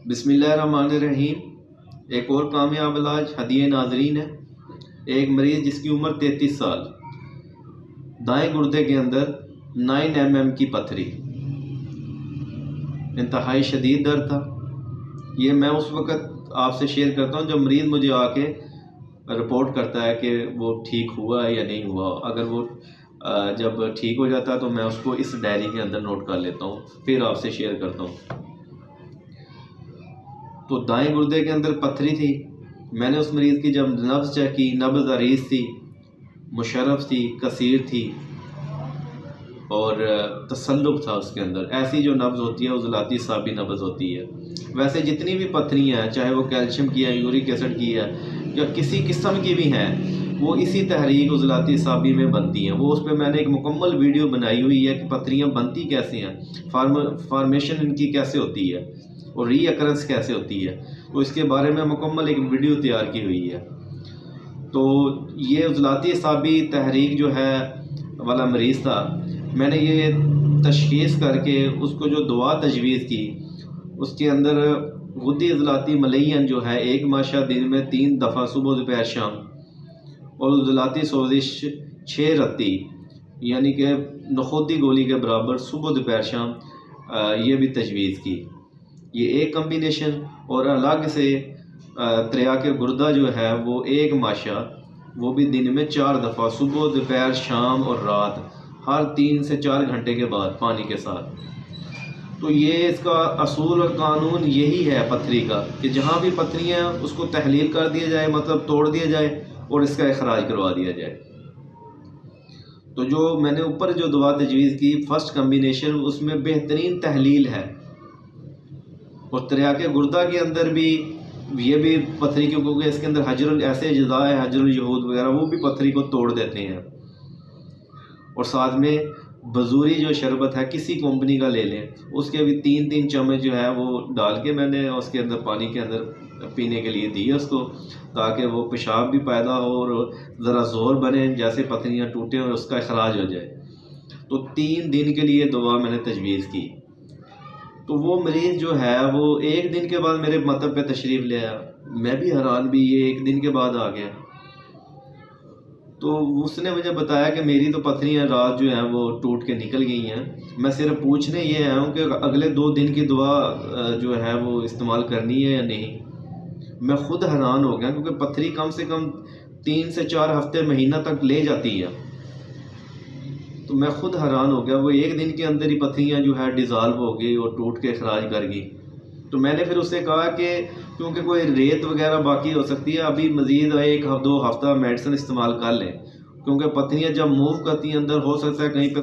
बिस्मिल्लाहिर्रहमानिर्रहीम। एक और कामयाब इलाज हदिये नाजरीन है। एक मरीज़ जिसकी उम्र 33 साल, दाएं गुर्दे के अंदर 9 mm की पथरी, इंतहाई शदीद दर्द था। ये मैं उस वक़्त आपसे शेयर करता हूँ जब मरीज़ मुझे आके रिपोर्ट करता है कि वो ठीक हुआ है या नहीं हुआ। अगर वो जब ठीक हो जाता है तो मैं उसको इस डायरी के अंदर नोट कर लेता हूँ, फिर आपसे शेयर करता हूँ। तो दाएं गुर्दे के अंदर पथरी थी। मैंने उस मरीज़ की जब नब्ज़ चेक की, नब्ज़ अरीज़ थी, मुशर्रफ थी, कसीर थी और तसल्लुक था उसके अंदर। ऐसी जो नब्ज़ होती है उज़लाती साबी नब्ज़ होती है। वैसे जितनी भी पथरियाँ हैं, चाहे वो कैल्शियम की है, यूरिक एसिड की है या किसी किस्म की भी हैं, वो इसी तहरीक उज़लाती साबी में बनती हैं। वो उस पर मैंने एक मुकम्मल वीडियो बनाई हुई है कि पथरियाँ बनती कैसे हैं, फार्मेशन इनकी कैसे होती है और रीअकरेंस कैसे होती है। तो इसके बारे में मुकम्मल एक वीडियो तैयार की हुई है। तो ये उज़लाती साबी तहरीक जो है वाला मरीज़ था, मैंने ये तशख़ीस करके उसको जो दुआ तजवीज़ की, उसके अंदर गुद्दी उज़लाती मलयन जो है एक माशा दिन में 3 दफ़ा सुबह दोपहर शाम, और उज़लाती सोजिश 6 रत्ती यानी कि नखोदी गोली के बराबर सुबह दोपहर शाम, ये भी तजवीज़ की। ये एक कम्बिनेशन, और अलग से त्रिया के गुर्दा जो है वो एक माशा, वो भी दिन में 4 दफ़ा सुबह दोपहर शाम और रात, हर 3 से 4 घंटे के बाद पानी के साथ। तो ये इसका असूल और कानून यही है पथरी का कि जहाँ भी पथरियाँ उसको तहलील कर दिया जाए, मतलब तोड़ दिया जाए और इसका इखराज करवा दिया जाए। तो जो मैंने ऊपर जो दवा तजवीज़ की फर्स्ट कम्बिनेशन, उसमें बेहतरीन तहलील है। और त्रिया के गुर्दा के अंदर भी ये भी पथरी, क्योंकि इसके अंदर हजरुल ऐसे अज़्ज़ा है, हजरुल यहूद वगैरह, वो भी पथरी को तोड़ देते हैं। और साथ में बजूरी जो शरबत है किसी कंपनी का ले लें, उसके भी 3-3 चम्मच जो है वो डाल के मैंने उसके अंदर पानी के अंदर पीने के लिए दी उसको, ताकि वो पेशाब भी पैदा हो और ज़रा ज़ोर बने, जैसे पथरियाँ टूटें और उसका इखराज हो जाए। तो 3 दिन के लिए दवा मैंने तजवीज़ की। तो वो मरीज़ जो है वो 1 दिन के बाद मेरे मतब पे तशरीफ़ ले आया। मैं भी हैरान भी, ये 1 दिन के बाद आ गया। तो उसने मुझे बताया कि मेरी तो पथरियाँ रात जो हैं वो टूट के निकल गई हैं। मैं सिर्फ पूछने ये आया हूँ कि अगले 2 दिन की दुआ जो है वो इस्तेमाल करनी है या नहीं। मैं ख़ुद हैरान हो गया, क्योंकि पथरी कम से कम 3 से 4 हफ्ते महीना तक ले जाती है। तो मैं ख़ुद हैरान हो गया, वो 1 दिन के अंदर ही पथरियाँ जो है डिज़ाल्व हो गई और टूट के इखराज कर गई। तो मैंने फिर उससे कहा कि क्योंकि कोई रेत वगैरह बाकी हो सकती है, अभी मज़ीद 1-2 हफ्ता मेडिसिन इस्तेमाल कर लें, क्योंकि पथरियाँ जब मूव करती हैं अंदर, हो सकता है कहीं पे